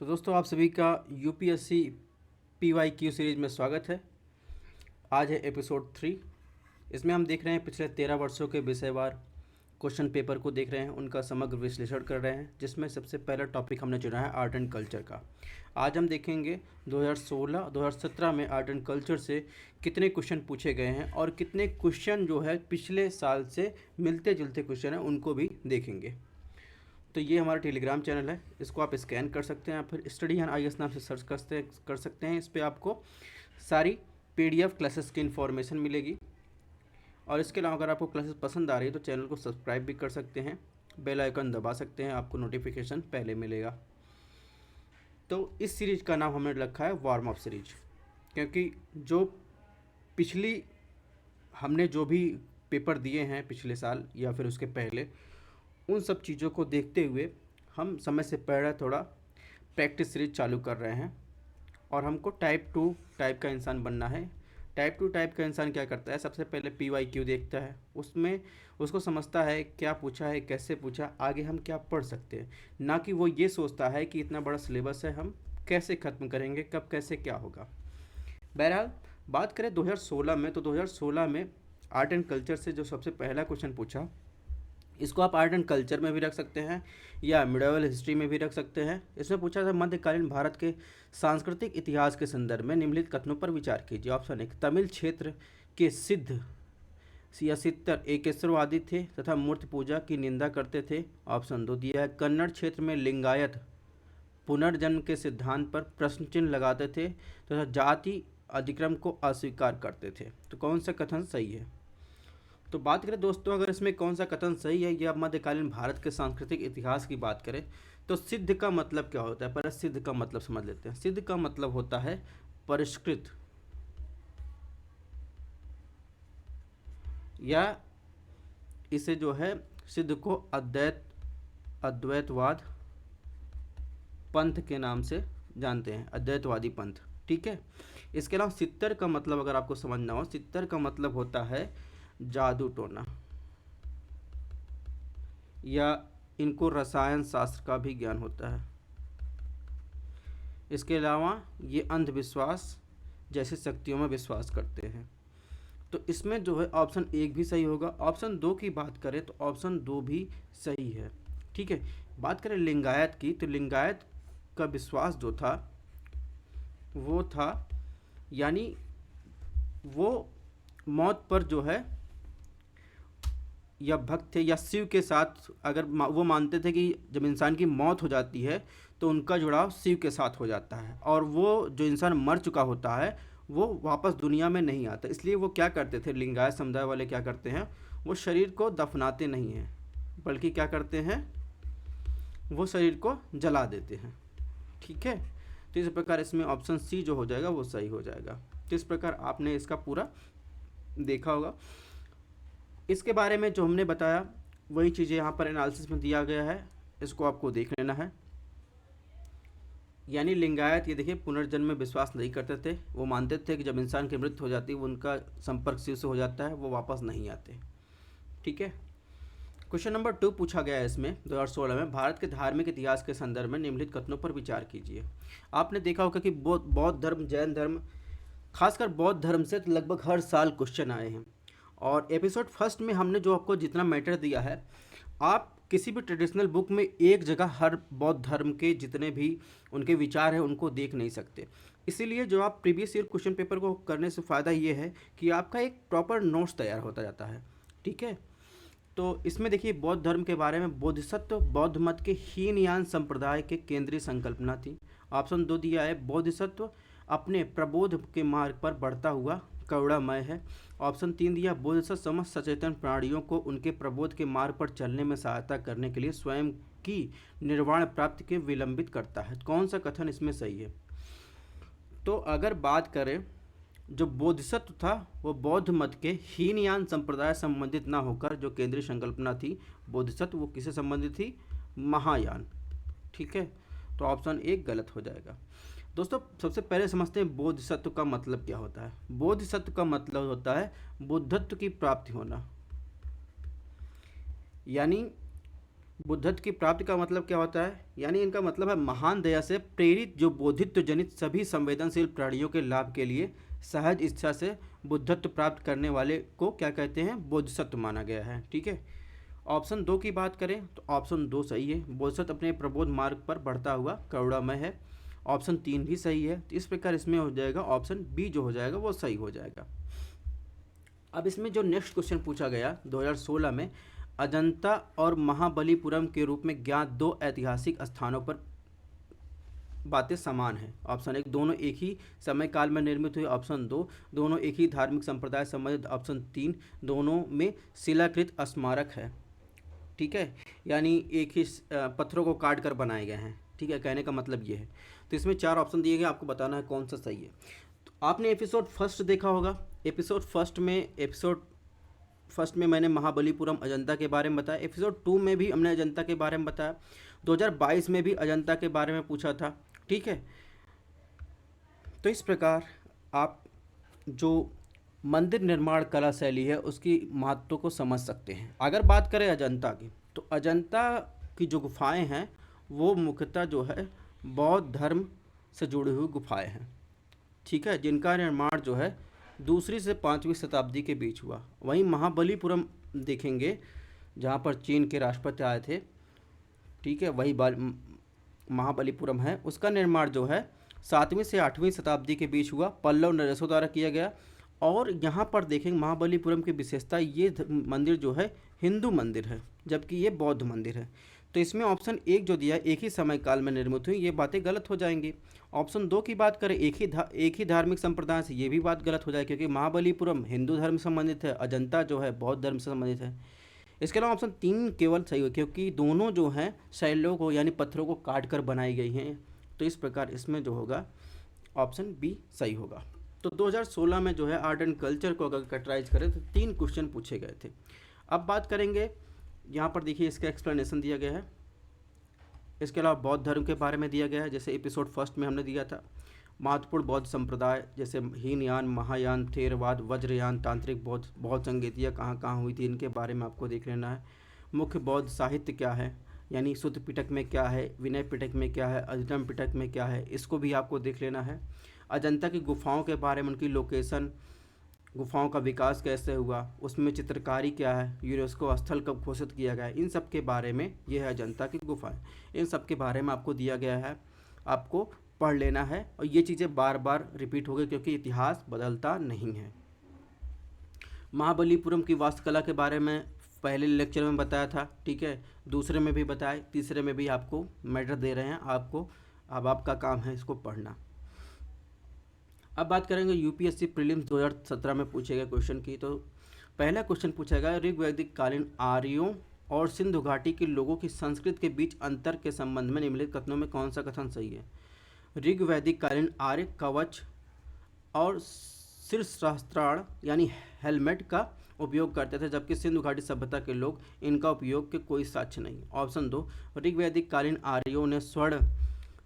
तो दोस्तों आप सभी का यूपीएससी पीवाईक्यू सीरीज में स्वागत है। आज है एपिसोड 3। इसमें हम देख रहे हैं पिछले 13 वर्षों के विषयवार क्वेश्चन पेपर को देख रहे हैं, उनका समग्र विश्लेषण कर रहे हैं, जिसमें सबसे पहला टॉपिक हमने चुना है आर्ट एंड कल्चर का। आज हम देखेंगे 2016-2017 में आर्ट एंड कल्चर से कितने क्वेश्चन पूछे गए हैं और कितने क्वेश्चन जो है पिछले साल से मिलते जुलते क्वेश्चन हैं उनको भी देखेंगे। तो ये हमारा टेलीग्राम चैनल है, इसको आप स्कैन कर सकते हैं, फिर स्टडी एंड आईएएस नाम से सर्च कर सकते हैं। इस पर आपको सारी पीडीएफ क्लासेस की इन्फॉर्मेशन मिलेगी। और इसके अलावा अगर आपको क्लासेस पसंद आ रही है तो चैनल को सब्सक्राइब भी कर सकते हैं, बेल आइकन दबा सकते हैं, आपको नोटिफिकेशन पहले मिलेगा। तो इस सीरीज़ का नाम हमने रखा है वार्म अप सीरीज, क्योंकि जो पिछली हमने जो भी पेपर दिए हैं पिछले साल या फिर उसके पहले, उन सब चीज़ों को देखते हुए हम समय से पहले थोड़ा प्रैक्टिस सीरीज चालू कर रहे हैं। और हमको टाइप 2 टाइप का इंसान बनना है। टाइप 2 टाइप का इंसान क्या करता है, सबसे पहले पीवाईक्यू देखता है, उसमें उसको समझता है क्या पूछा है, कैसे पूछा, आगे हम क्या पढ़ सकते हैं, ना कि वो ये सोचता है कि इतना बड़ा सिलेबस है, हम कैसे ख़त्म करेंगे, कब कैसे क्या होगा। बहरहाल बात करें 2016 में, तो 2016 में आर्ट एंड कल्चर से जो सबसे पहला क्वेश्चन पूछा, इसको आप आर्ट एंड कल्चर में भी रख सकते हैं या मिडिवल हिस्ट्री में भी रख सकते हैं। इसमें पूछा था मध्यकालीन भारत के सांस्कृतिक इतिहास के संदर्भ में निम्नलिखित कथनों पर विचार कीजिए। ऑप्शन 1, तमिल क्षेत्र के सिद्ध या सित्तर एकेश्वरवादी थे तथा मूर्ति पूजा की निंदा करते थे। ऑप्शन 2 दिया है, कन्नड़ क्षेत्र में लिंगायत पुनर्जन्म के सिद्धांत पर प्रश्न चिन्ह लगाते थे तथा जाति अधिक्रम को अस्वीकार करते थे। तो कौन सा कथन सही है? तो बात करें दोस्तों, अगर इसमें कौन सा कथन सही है या मध्यकालीन भारत के सांस्कृतिक इतिहास की बात करें, तो सिद्ध का मतलब क्या होता है? पहले सिद्ध का मतलब समझ लेते हैं। सिद्ध का मतलब होता है परिष्कृत, या इसे जो है सिद्ध को अद्वैतवाद पंथ के नाम से जानते हैं, अद्वैतवादी पंथ। ठीक है। इसके अलावा सित्तर का मतलब अगर आपको समझना हो, सित्तर का मतलब होता है जादू टोना, या इनको रसायन शास्त्र का भी ज्ञान होता है। इसके अलावा ये अंधविश्वास जैसी शक्तियों में विश्वास करते हैं। तो इसमें जो है ऑप्शन 1 भी सही होगा। ऑप्शन 2 की बात करें तो ऑप्शन 2 भी सही है। ठीक है। बात करें लिंगायत की, तो लिंगायत का विश्वास जो था वो था, यानी वो मौत पर जो है या भक्त थे या शिव के साथ, अगर वो मानते थे कि जब इंसान की मौत हो जाती है तो उनका जुड़ाव शिव के साथ हो जाता है, और वो जो इंसान मर चुका होता है वो वापस दुनिया में नहीं आता। इसलिए वो क्या करते थे, लिंगायत समुदाय वाले क्या करते हैं, वो शरीर को दफनाते नहीं हैं, बल्कि क्या करते हैं, वो शरीर को जला देते हैं। ठीक है। तो इस प्रकार इसमें ऑप्शन सी जो हो जाएगा वो सही हो जाएगा। तो इस प्रकार आपने इसका पूरा देखा होगा। इसके बारे में जो हमने बताया वही चीज़ें यहाँ पर एनालिसिस में दिया गया है, इसको आपको देख लेना है। यानी लिंगायत, ये देखिए, पुनर्जन्म में विश्वास नहीं करते थे। वो मानते थे कि जब इंसान की मृत्यु हो जाती है, वो उनका संपर्क शिव से हो जाता है, वो वापस नहीं आते। ठीक है। क्वेश्चन नंबर 2 पूछा गया है इसमें 2016 में, भारत के धार्मिक इतिहास के संदर्भ में निम्नलिखित कथनों पर विचार कीजिए। आपने देखा होगा कि बौद्ध धर्म, जैन धर्म, खासकर बौद्ध धर्म से लगभग हर साल क्वेश्चन आए हैं। और एपिसोड फर्स्ट में हमने जो आपको जितना मैटर दिया है, आप किसी भी ट्रेडिशनल बुक में एक जगह हर बौद्ध धर्म के जितने भी उनके विचार हैं उनको देख नहीं सकते। इसीलिए जो आप प्रीवियस ईयर क्वेश्चन पेपर को करने से फ़ायदा ये है कि आपका एक प्रॉपर नोट्स तैयार होता जाता है। ठीक है। तो इसमें देखिए, बौद्ध धर्म के बारे में, बोधिसत्व बौद्ध मत के हीनयान संप्रदाय के केंद्रीय संकल्पना थी। ऑप्शन 2 दिया है, बोधिसत्व अपने प्रबोध के मार्ग पर बढ़ता हुआ करुणामय है। ऑप्शन 3 दिया, बोधिसत्व समस्त सचेतन प्राणियों को उनके प्रबोध के मार्ग पर चलने में सहायता करने के लिए स्वयं की निर्वाण प्राप्ति के विलंबित करता है। कौन सा कथन इसमें सही है? तो अगर बात करें, जो बोधिसत्व था वो बौद्ध मत के हीनयान संप्रदाय संबंधित ना होकर जो केंद्रीय संकल्पना थी बोधिसत्व, वो किसे संबंधित थी? महायान। ठीक है। तो ऑप्शन 1 गलत हो जाएगा। दोस्तों सबसे पहले समझते हैं बोधिसत्व का मतलब क्या होता है। बोधिसत्व का मतलब होता है बुद्धत्व की प्राप्ति होना, यानी बुद्धत्व की प्राप्ति का मतलब क्या होता है, यानी इनका मतलब है महान दया से प्रेरित जो बोधित्व जनित सभी संवेदनशील प्राणियों के लाभ के लिए सहज इच्छा से बुद्धत्व प्राप्त करने वाले को क्या कहते हैं, बोधिसत्व माना गया है। ठीक है। ऑप्शन 2 की बात करें तो ऑप्शन 2 सही है, बोधिसत्व अपने प्रबोध मार्ग पर बढ़ता हुआ करुणामय है। ऑप्शन 3 भी सही है, तो इस प्रकार इसमें हो जाएगा ऑप्शन बी जो हो जाएगा वो सही हो जाएगा। अब इसमें जो नेक्स्ट क्वेश्चन पूछा गया 2016 में, अजंता और महाबलीपुरम के रूप में ज्ञात दो ऐतिहासिक स्थानों पर बातें समान हैं। ऑप्शन 1 दोनों एक ही समय काल में निर्मित हुए। ऑप्शन 2 दोनों एक ही धार्मिक संप्रदाय संबंधित। ऑप्शन 3 दोनों में शिलाकृत स्मारक है। ठीक है, यानी एक ही पत्थरों को काट कर बनाए गए हैं। ठीक है, कहने का मतलब ये है। तो इसमें 4 ऑप्शन दिए गए, आपको बताना है कौन सा सही है। तो आपने एपिसोड फर्स्ट देखा होगा। एपिसोड फर्स्ट में मैंने महाबलीपुरम अजंता के बारे में बताया। एपिसोड 2 में भी हमने अजंता के बारे में बताया। 2022 में भी अजंता के बारे में पूछा था। ठीक है, तो इस प्रकार आप जो मंदिर निर्माण कला शैली है उसकी महत्व को समझ सकते हैं। अगर बात करें अजंता की, तो अजंता की जो गुफाएं हैं वो मुख्यतः जो है बौद्ध धर्म से जुड़ी हुई गुफाएं हैं। ठीक है, जिनका निर्माण जो है 2री से 5वीं शताब्दी के बीच हुआ। वहीं महाबलीपुरम देखेंगे जहाँ पर चीन के राष्ट्रपति आए थे। ठीक है, वही महाबलीपुरम है, उसका निर्माण जो है 7वीं से 8वीं शताब्दी के बीच हुआ, पल्लव नरेशों द्वारा किया गया। और यहाँ पर देखेंगे महाबलीपुरम की विशेषता, ये मंदिर जो है हिंदू मंदिर है जबकि ये बौद्ध मंदिर है। तो इसमें ऑप्शन 1 जो दिया एक ही समय काल में निर्मित हुई, ये बातें गलत हो जाएंगी। ऑप्शन 2 की बात करें एक ही धार्मिक संप्रदाय से, ये भी बात गलत हो जाए क्योंकि महाबलीपुरम हिंदू धर्म से संबंधित है, अजंता जो है बौद्ध धर्म से संबंधित है। इसके अलावा ऑप्शन 3 केवल सही हो क्योंकि दोनों जो हैं शैलों को यानी पत्थरों को काट कर बनाई गई हैं। तो इस प्रकार इसमें जो होगा ऑप्शन बी सही होगा। तो 2016 में जो है आर्ट एंड कल्चर को अगर कैटेगराइज करें तो 3 क्वेश्चन पूछे गए थे। अब बात करेंगे, यहाँ पर देखिए इसका एक्सप्लेनेशन दिया गया है। इसके अलावा बौद्ध धर्म के बारे में दिया गया है, जैसे एपिसोड फर्स्ट में हमने दिया था। महत्वपूर्ण बौद्ध संप्रदाय जैसे हीनयान, महायान, थेरवाद, वज्रयान, तांत्रिक बौद्ध संगीतियाँ कहाँ कहाँ हुई थी, इनके बारे में आपको देख लेना है। मुख्य बौद्ध साहित्य क्या है, यानी सुत्त पिटक में क्या है, विनय पिटक में क्या है, अद्यतम पिटक में क्या है, इसको भी आपको देख लेना है। अजंता की गुफाओं के बारे में, उनकी लोकेशन, गुफाओं का विकास कैसे हुआ, उसमें चित्रकारी क्या है, यूनेस्को स्थल कब घोषित किया गया है, इन सब के बारे में यह है अजंता की गुफाएं। इन सब के बारे में आपको दिया गया है, आपको पढ़ लेना है। और ये चीज़ें बार बार रिपीट हो गई क्योंकि इतिहास बदलता नहीं है। महाबलीपुरम की वास्तुकला के बारे में पहले लेक्चर में बताया था। ठीक है, दूसरे में भी बताया, तीसरे में भी आपको मैटर दे रहे हैं आपको। अब आपका काम है इसको पढ़ना। अब बात करेंगे यूपीएससी प्रीलिम्स 2017 में पूछे गए क्वेश्चन की। तो पहला क्वेश्चन पूछा गया, ऋग्वैदिक कालीन आर्यों और सिंधु घाटी के लोगों की संस्कृति के बीच अंतर के संबंध में निम्नलिखित कथनों में कौन सा कथन सही है। ऋग्वैदिक कालीन आर्य कवच और शीर्षास्त्राण यानी हेलमेट का उपयोग करते थे, जबकि सिंधु घाटी सभ्यता के लोग इनका उपयोग के कोई साक्ष्य नहीं। ऑप्शन 2 ऋग्वैदिक कालीन आर्यों ने स्वर्ण,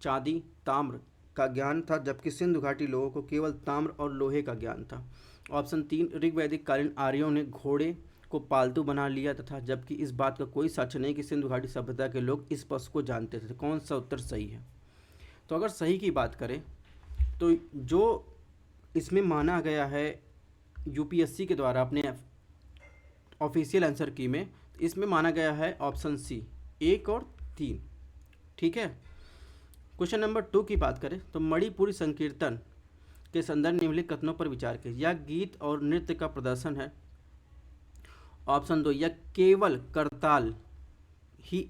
चांदी, ताम्र का ज्ञान था, जबकि सिंधु घाटी लोगों को केवल ताम्र और लोहे का ज्ञान था। ऑप्शन 3 ऋग्वैदिक कालीन आर्यों ने घोड़े को पालतू बना लिया तथा, जबकि इस बात का कोई साक्ष्य नहीं कि सिंधु घाटी सभ्यता के लोग इस पशु को जानते थे। कौन सा उत्तर सही है। तो अगर सही की बात करें तो जो इसमें माना गया है यूपीएससी के द्वारा अपने ऑफिशियल आंसर की में, इसमें माना गया है ऑप्शन सी 1 और 3। ठीक है। क्वेश्चन नंबर 2 की बात करें तो मणिपुरी संकीर्तन के संदर्भ निम्नलिखित कथनों पर विचार कीजिए। यह गीत और नृत्य का प्रदर्शन है। ऑप्शन 2 यह केवल करताल ही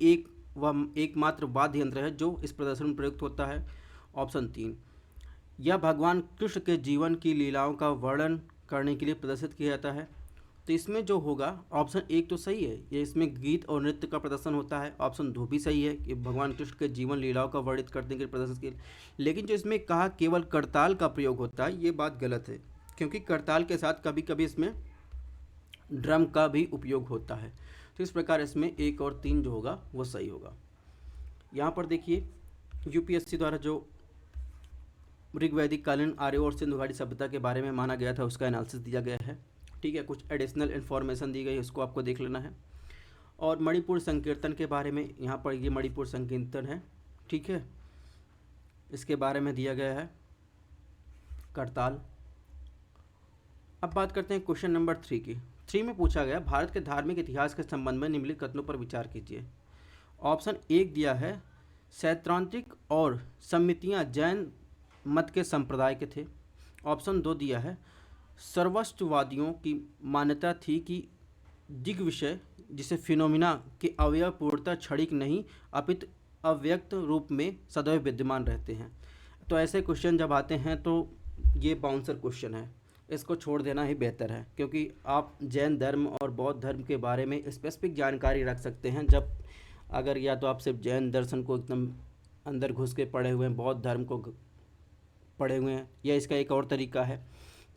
एकमात्र वाद्य यंत्र है जो इस प्रदर्शन में प्रयुक्त होता है। ऑप्शन 3 यह भगवान कृष्ण के जीवन की लीलाओं का वर्णन करने के लिए प्रदर्शित किया जाता है। तो इसमें जो होगा ऑप्शन 1 तो सही है, ये इसमें गीत और नृत्य का प्रदर्शन होता है। ऑप्शन 2 भी सही है कि भगवान कृष्ण के जीवन लीलाओं का वर्णित करने के लिए प्रदर्शन के लिए। लेकिन जो इसमें कहा केवल करताल का प्रयोग होता है, ये बात गलत है क्योंकि करताल के साथ कभी कभी इसमें ड्रम का भी उपयोग होता है। तो इस प्रकार इसमें 1 और 3 जो होगा वो सही होगा। यहाँ पर देखिए यूपीएससी द्वारा जो ऋग्वैदिक कालीन आर्य और सिंधु घाटी सभ्यता के बारे में माना गया था उसका एनालिसिस दिया गया है। ठीक है, कुछ एडिशनल इन्फॉर्मेशन दी गई है, उसको आपको देख लेना है। और मणिपुर संकीर्तन के बारे में यहाँ पर ये मणिपुर संकीर्तन है, ठीक है, इसके बारे में दिया गया है करताल। अब बात करते हैं क्वेश्चन नंबर 3 की। 3 में पूछा गया भारत के धार्मिक इतिहास के संबंध में निम्नलिखित कथनों पर विचार कीजिए। ऑप्शन 1 दिया है सैद्धांतिक और समितियां जैन मत के संप्रदाय के थे। ऑप्शन 2 दिया है सर्वस्ववादियों की मान्यता थी कि दिग्विषय जिसे फिनोमिना के अवयव पूर्णतः क्षणिक नहीं अपितु अव्यक्त रूप में सदैव विद्यमान रहते हैं। तो ऐसे क्वेश्चन जब आते हैं तो ये बाउंसर क्वेश्चन है, इसको छोड़ देना ही बेहतर है, क्योंकि आप जैन धर्म और बौद्ध धर्म के बारे में स्पेसिफिक जानकारी रख सकते हैं जब अगर या तो आप सिर्फ जैन दर्शन को एकदम अंदर घुस के पढ़े हुए हैं, बौद्ध धर्म को पढ़े हुए हैं, या इसका एक और तरीका है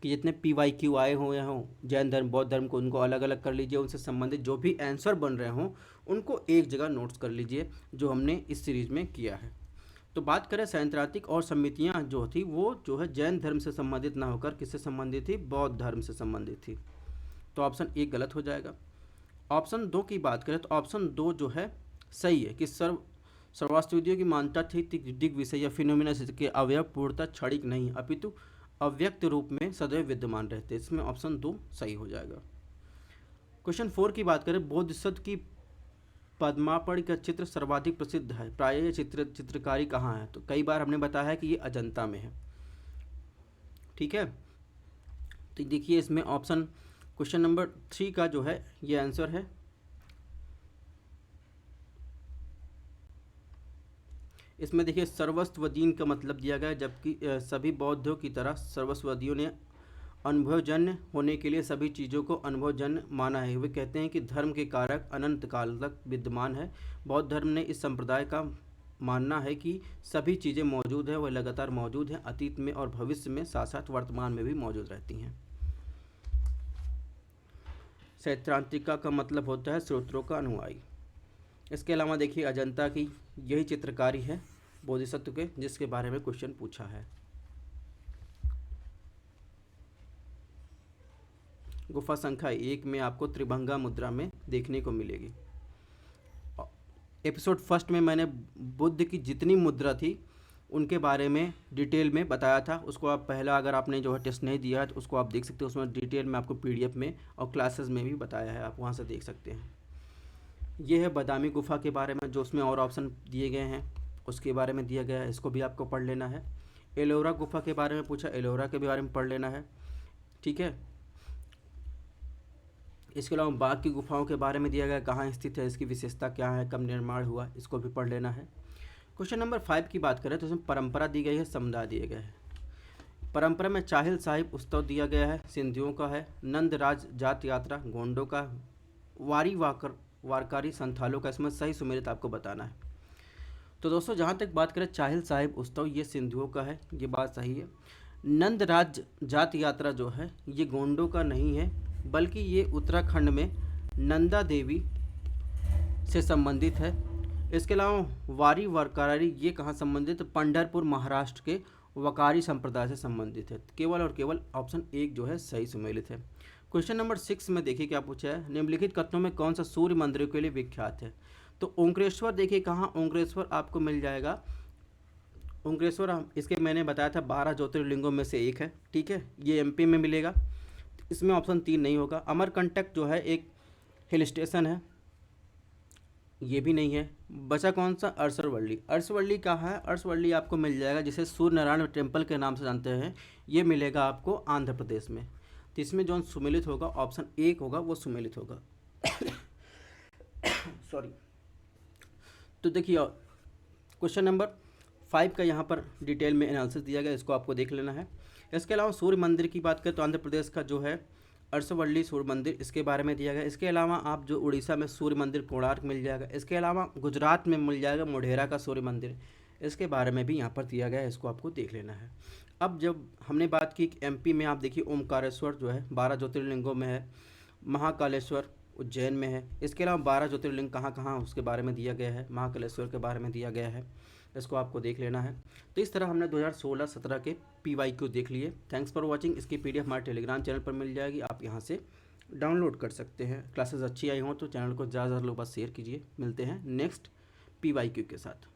कि जितने PYQ आए हुए हों जैन धर्म बौद्ध धर्म को, उनको अलग अलग कर लीजिए, उनसे संबंधित जो भी आंसर बन रहे हों उनको एक जगह नोट्स कर लीजिए, जो हमने इस सीरीज़ में किया है। तो बात करें सैद्धांतिक और समितियां जो थी वो जो है जैन धर्म से संबंधित ना होकर किससे संबंधित थी, बौद्ध धर्म से संबंधित थी। तो ऑप्शन 1 गलत हो जाएगा। ऑप्शन 2 की बात करें तो ऑप्शन 2 जो है सही है कि सर्वस्ववादियों की मान्यता थी दिग्विषय या फिनोमिना के अवयव पूर्णतः क्षणिक नहीं अपितु अव्यक्त रूप में सदैव विद्यमान रहते। इसमें ऑप्शन 2 सही हो जाएगा। क्वेश्चन 4 की बात करें बोधिसत्व की पद्मापण का चित्र सर्वाधिक प्रसिद्ध है, प्रायः ये चित्रकारी कहाँ है? तो कई बार हमने बताया है कि ये अजंता में है, ठीक है। तो देखिए इसमें ऑप्शन क्वेश्चन नंबर 3 का जो है ये आंसर है। इसमें देखिए सर्वस्वदीन का मतलब दिया गया है, जबकि सभी बौद्धों की तरह सर्वस्वदियों ने अनुभवजन्य होने के लिए सभी चीज़ों को अनुभवजन्य माना है। वे कहते हैं कि धर्म के कारक अनंत काल तक विद्यमान है। बौद्ध धर्म ने इस संप्रदाय का मानना है कि सभी चीज़ें मौजूद हैं, वह लगातार मौजूद हैं, अतीत में और भविष्य में, साथ साथ वर्तमान में भी मौजूद रहती हैं। सैद्धांतिका का मतलब होता है स्रोतों का अनुयायी। इसके अलावा देखिए अजंता की यही चित्रकारी है बोधिसत्व के, जिसके बारे में क्वेश्चन पूछा है। गुफा संख्या 1 में आपको त्रिभंगा मुद्रा में देखने को मिलेगी। एपिसोड 1 में मैंने बुद्ध की जितनी मुद्रा थी उनके बारे में डिटेल में बताया था, उसको आप पहला अगर आपने जो है टेस्ट नहीं दिया है तो उसको आप देख सकते हो, उसमें डिटेल में आपको PDF में और क्लासेस में भी बताया है, आप वहाँ से देख सकते हैं। ये है बादामी गुफा के बारे में, जो उसमें और ऑप्शन दिए गए हैं उसके बारे में दिया गया है, इसको भी आपको पढ़ लेना है। एलोरा गुफा के बारे में पूछा, एलोरा के बारे में पढ़ लेना है, ठीक है। इसके अलावा बाघ की गुफाओं के बारे में दिया गया, कहाँ स्थित है, इसकी विशेषता क्या है, कब निर्माण हुआ, इसको भी पढ़ लेना है। क्वेश्चन नंबर 5 की बात करें तो इसमें परंपरा दी गई है, समुदाय दिए गए हैं। परंपरा में चाहिल साहिब उत्सव दिया गया है, सिंधियों का है, नंदराज जात यात्रा गोंडों का, वारकारी संथालों का। इसमें सही सुमेलित आपको बताना है। तो दोस्तों जहाँ तक बात करें चाहिल साहिब उत्सव, ये सिंधियों का है, ये बात सही है। नंदराज जात यात्रा जो है ये गोंडों का नहीं है, बल्कि ये उत्तराखंड में नंदा देवी से संबंधित है। इसके अलावा वारकारी ये कहाँ संबंधित, पंढरपुर महाराष्ट्र के वकारी संप्रदाय से संबंधित है। केवल और केवल ऑप्शन 1 जो है सही सुमेलित है। क्वेश्चन नंबर 6 में देखिए क्या पूछा है, निम्नलिखित कथनों में कौन सा सूर्य मंदिरों के लिए विख्यात है? तो ओंकारेश्वर देखिए कहाँ, ओंकारेश्वर आपको मिल जाएगा। ओंकारेश्वर इसके मैंने बताया था 12 ज्योतिर्लिंगों में से एक है, ठीक है, ये MP में मिलेगा। इसमें ऑप्शन 3 नहीं होगा। अमरकंटक जो है एक हिल स्टेशन है, ये भी नहीं है। बचा कौन सा, अरसवल्ली। अरसवल्ली कहाँ है, अरसवल्ली आपको मिल जाएगा जिसे सूर्य नारायण टेम्पल के नाम से जानते हैं, ये मिलेगा आपको आंध्र प्रदेश में। तो इसमें जो सुमेलित होगा ऑप्शन 1 होगा, वो सुमेलित होगा। सॉरी। तो देखिए क्वेश्चन नंबर 5 का यहाँ पर डिटेल में एनालिसिस दिया गया, इसको आपको देख लेना है। इसके अलावा सूर्य मंदिर की बात करें तो आंध्र प्रदेश का जो है अरसवल्ली सूर्य मंदिर, इसके बारे में दिया गया। इसके अलावा आप जो उड़ीसा में सूर्य मंदिर कोणार्क मिल जाएगा। इसके अलावा गुजरात में मिल जाएगा मोढेरा का सूर्य मंदिर, इसके बारे में भी यहाँ पर दिया गया है, इसको आपको देख लेना है। अब जब हमने बात की MP में, आप देखिए ओमकारेश्वर जो है 12 ज्योतिर्लिंगों में है, महाकालेश्वर उज्जैन में है। इसके अलावा 12 ज्योतिर्लिंग कहाँ कहाँ उसके बारे में दिया गया है, महाकालेश्वर के बारे में दिया गया है, इसको आपको देख लेना है। तो इस तरह हमने 2016-17 के PYQ देख लिए। Thanks for watching. इसकी PDF हमारे टेलीग्राम चैनल पर मिल जाएगी, आप यहाँ से डाउनलोड कर सकते हैं। क्लासेस अच्छी आई हों तो चैनल को ज़्यादा से ज़्यादा लोग पास शेयर कीजिए। मिलते हैं नेक्स्ट PYQ के साथ।